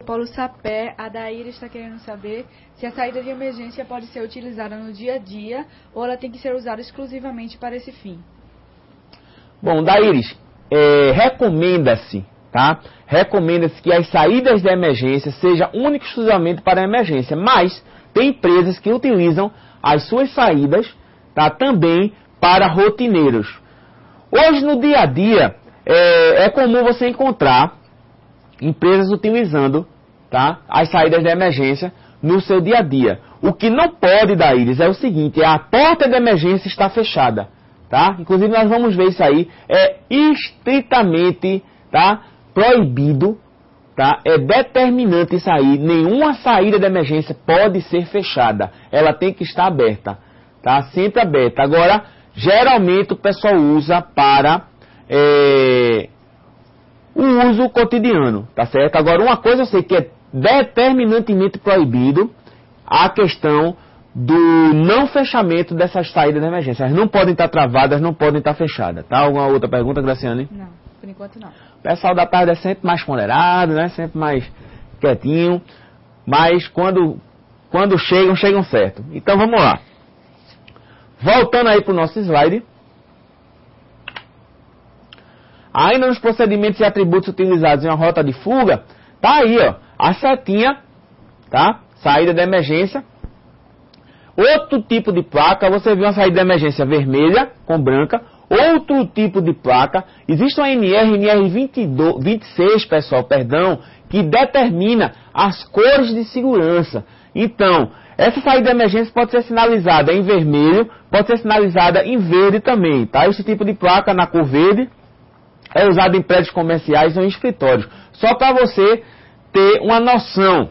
Paulo Sapé, a Daíra está querendo saber se a saída de emergência pode ser utilizada no dia a dia ou ela tem que ser usada exclusivamente para esse fim. Bom, Daíris, recomenda-se, tá? Recomenda-se que as saídas de emergência sejam única e exclusivamente para a emergência, mas tem empresas que utilizam as suas saídas, tá, também para rotineiros. Hoje, no dia a dia, é comum você encontrar empresas utilizando, tá, as saídas de emergência no seu dia a dia. O que não pode, Daíris, é o seguinte, a porta de emergência está fechada, tá? Inclusive nós vamos ver isso aí, é estritamente, tá, proibido, tá? É determinante isso aí, nenhuma saída de emergência pode ser fechada, ela tem que estar aberta, tá? Sempre aberta. Agora, geralmente o pessoal usa para o uso cotidiano, tá certo? Agora, uma coisa eu sei que é determinantemente proibido a questão do não fechamento dessas saídas de emergência. Elas não podem estar travadas, não podem estar fechadas, tá? Alguma outra pergunta, Graciane? Não, por enquanto não. O pessoal da tarde é sempre mais ponderado, né? Sempre mais quietinho, mas quando chegam certo. Então, vamos lá. Voltando aí para o nosso slide. Ainda nos procedimentos e atributos utilizados em uma rota de fuga, tá aí, ó, a setinha, tá? Saída de emergência. Outro tipo de placa, você viu uma saída de emergência vermelha com branca. Outro tipo de placa, existe uma NR 26, pessoal, que determina as cores de segurança. Então, essa saída de emergência pode ser sinalizada em vermelho, pode ser sinalizada em verde também, tá? Esse tipo de placa na cor verde é usado em prédios comerciais ou em escritórios. Só para você ter uma noção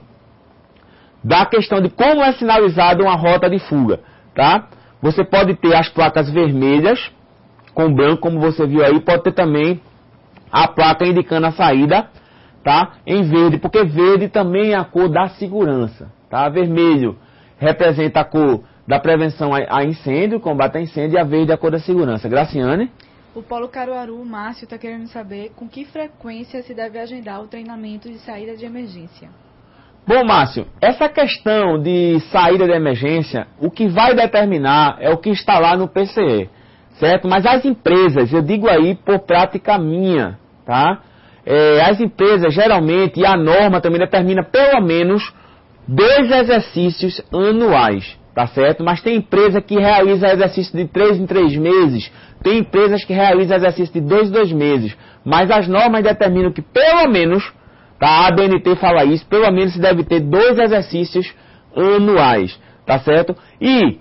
da questão de como é sinalizada uma rota de fuga, tá? Você pode ter as placas vermelhas com branco, como você viu aí, pode ter também a placa indicando a saída, tá? Em verde, porque verde também é a cor da segurança, tá? Vermelho representa a cor da prevenção a incêndio, combate a incêndio, e a verde é a cor da segurança. Graciane? O Polo Caruaru, o Márcio, está querendo saber com que frequência se deve agendar o treinamento de saída de emergência. Bom, Márcio, essa questão de saída de emergência, o que vai determinar é o que está lá no PCE, certo? Mas as empresas, eu digo aí por prática minha, tá? As empresas, geralmente, e a norma também determina pelo menos 2 exercícios anuais, tá certo? Mas tem empresa que realiza exercício de 3 em 3 meses, tem empresas que realizam exercício de 2 em 2 meses, mas as normas determinam que pelo menos, tá? A ABNT fala isso, pelo menos se deve ter 2 exercícios anuais, tá certo? E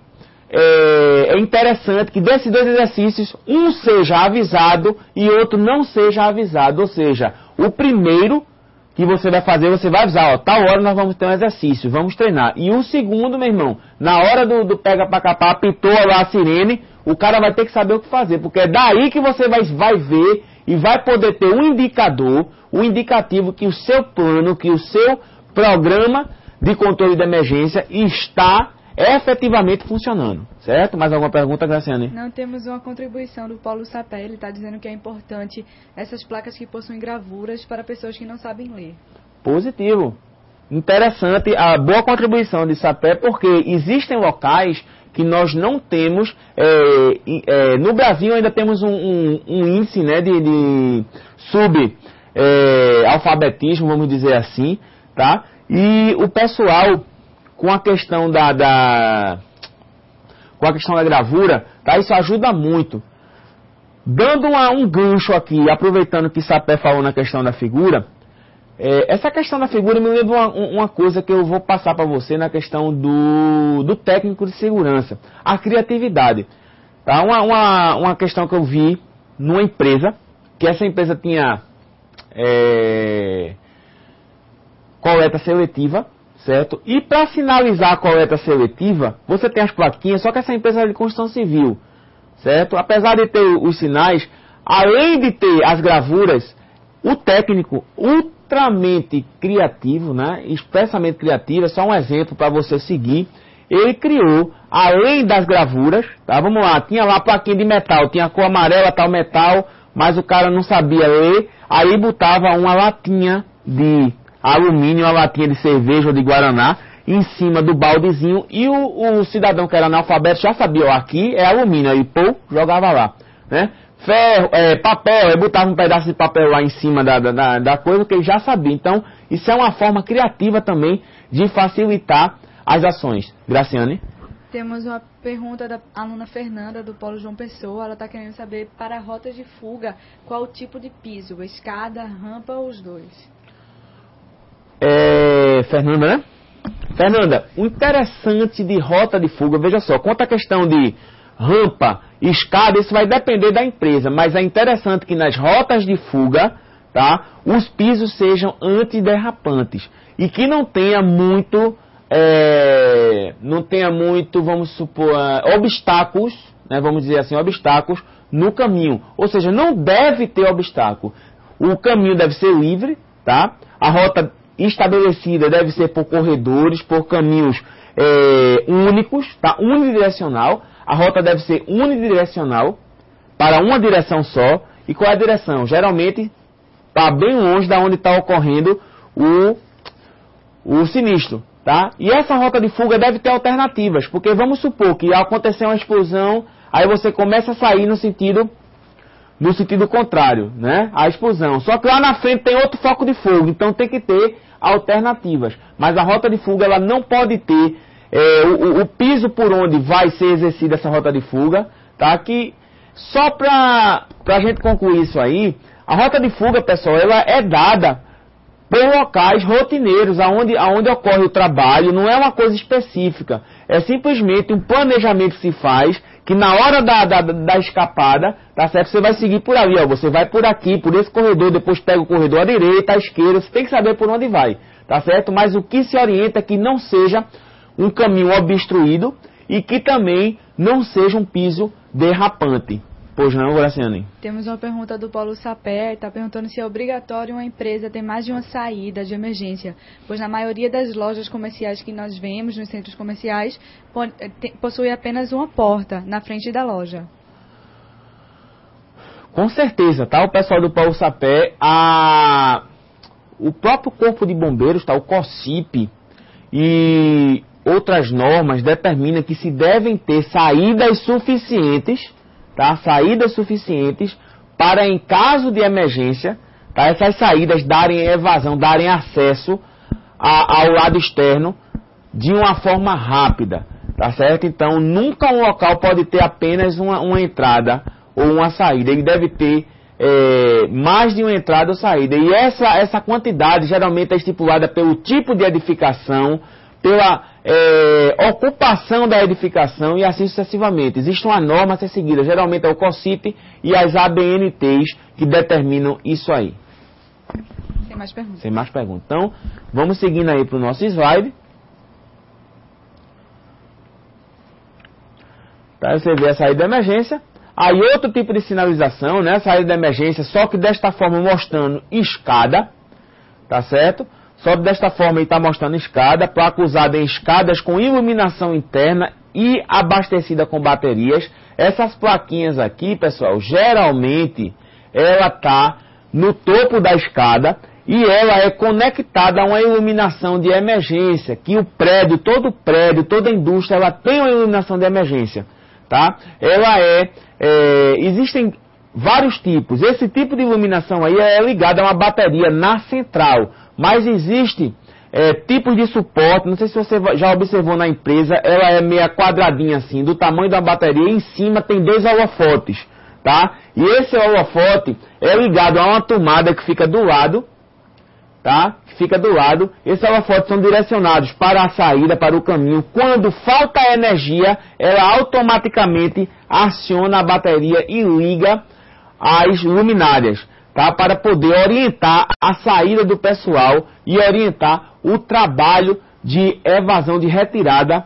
é interessante que desses 2 exercícios, um seja avisado e outro não seja avisado, ou seja, o primeiro que você vai fazer, você vai avisar, ó, tal hora nós vamos ter um exercício, vamos treinar. E o segundo, meu irmão, na hora do pega pra capar, apitou lá a sirene, o cara vai ter que saber o que fazer, porque é daí que você vai ver e vai poder ter um indicador, um indicativo que o seu plano, que o seu programa de controle de emergência está efetivamente funcionando, certo? Mais alguma pergunta, Graciane? Não, temos uma contribuição do Paulo Sapé, ele está dizendo que é importante essas placas que possuem gravuras para pessoas que não sabem ler. Positivo. Interessante a boa contribuição de Sapé, porque existem locais que nós não temos, no Brasil ainda temos um índice, né, de alfabetismo, vamos dizer assim, tá? E o pessoal com a questão da gravura, tá? Isso ajuda muito. Dando um gancho aqui, aproveitando que Sapé falou na questão da figura, essa questão da figura me lembra uma coisa que eu vou passar para você na questão do técnico de segurança, a criatividade. Tá? Uma questão que eu vi numa empresa, que essa empresa tinha coleta seletiva, certo? E para finalizar a coleta seletiva, você tem as plaquinhas, só que essa empresa é de construção civil, certo? Apesar de ter os sinais, além de ter as gravuras, o técnico ultramente criativo, né? Expressamente criativo, é só um exemplo para você seguir. Ele criou, além das gravuras, tá? Vamos lá, tinha lá a plaquinha de metal, tinha a cor amarela, tal metal, mas o cara não sabia ler, aí botava uma latinha de alumínio, a latinha de cerveja ou de guaraná, em cima do baldezinho, e o cidadão que era analfabeto já sabia, ó, aqui é alumínio, aí pô, jogava lá, né? Ferro, papel, botava um pedaço de papel lá em cima da coisa que ele já sabia. Então, isso é uma forma criativa também de facilitar as ações. Graciane? Temos uma pergunta da aluna Fernanda, do Polo João Pessoa. Ela está querendo saber, para rotas de fuga, qual o tipo de piso? Escada, rampa ou os dois? Fernanda, né? Fernanda, o interessante de rota de fuga, veja só, quanto à questão de rampa, escada, isso vai depender da empresa, mas é interessante que nas rotas de fuga, tá, os pisos sejam antiderrapantes e que não tenha muito, vamos supor, obstáculos, né, vamos dizer assim, obstáculos no caminho, ou seja, não deve ter obstáculo. O caminho deve ser livre, tá? A rota estabelecida deve ser por corredores, por caminhos únicos, tá? Unidirecional. A rota deve ser unidirecional para uma direção só. E qual é a direção? Geralmente está bem longe da onde está ocorrendo o sinistro, tá? E essa rota de fuga deve ter alternativas, porque vamos supor que acontecer uma explosão, aí você começa a sair no sentido contrário, né? A explosão. Só que lá na frente tem outro foco de fogo, então tem que ter alternativas. Mas a rota de fuga, ela não pode ter o piso por onde vai ser exercida essa rota de fuga, tá? Que só para a gente concluir isso aí, a rota de fuga, pessoal, ela é dada por locais rotineiros, aonde ocorre o trabalho, não é uma coisa específica. É simplesmente um planejamento que se faz, que na hora da escapada, tá certo? Você vai seguir por ali, ó. Você vai por aqui, por esse corredor, depois pega o corredor à direita, à esquerda, você tem que saber por onde vai, tá certo? Mas o que se orienta é que não seja um caminho obstruído e que também não seja um piso derrapante. Pois não, Graciane? Temos uma pergunta do Paulo Sapé, está perguntando se é obrigatório uma empresa ter mais de uma saída de emergência, pois na maioria das lojas comerciais que nós vemos nos centros comerciais, possui apenas uma porta na frente da loja. Com certeza, tá? O pessoal do Paulo Sapé, o próprio Corpo de Bombeiros, tá? O COCIP e outras normas determinam que se devem ter saídas suficientes, tá? Saídas suficientes para, em caso de emergência, tá? Essas saídas darem evasão, darem acesso ao lado externo de uma forma rápida, tá certo? Então, nunca um local pode ter apenas uma entrada ou uma saída. Ele deve ter mais de uma entrada ou saída. E essa quantidade geralmente é estipulada pelo tipo de edificação, pela ocupação da edificação e assim sucessivamente. Existe uma norma a ser seguida, geralmente é o COCIP e as ABNTs que determinam isso aí. Sem mais perguntas. Sem mais perguntas. Então, vamos seguindo aí para o nosso slide. Para você ver a saída de emergência. Aí outro tipo de sinalização, né? Saída de emergência, só que desta forma mostrando escada, tá certo? Só desta forma ele está mostrando escada, placa usada em escadas com iluminação interna e abastecida com baterias. Essas plaquinhas aqui, pessoal, geralmente ela está no topo da escada e ela é conectada a uma iluminação de emergência, que o prédio, toda a indústria, ela tem uma iluminação de emergência, tá? Ela existem vários tipos. Esse tipo de iluminação aí é ligada a uma bateria na central. Mas existe tipos de suporte, não sei se você já observou na empresa, ela é meia quadradinha assim, do tamanho da bateria, e em cima tem 2 holofotes, tá? E esse holofote é ligado a uma tomada que fica do lado, tá? Que fica do lado. Esses holofotes são direcionados para a saída, para o caminho. Quando falta energia, ela automaticamente aciona a bateria e liga as luminárias, tá? Para poder orientar a saída do pessoal e orientar o trabalho de evasão, de retirada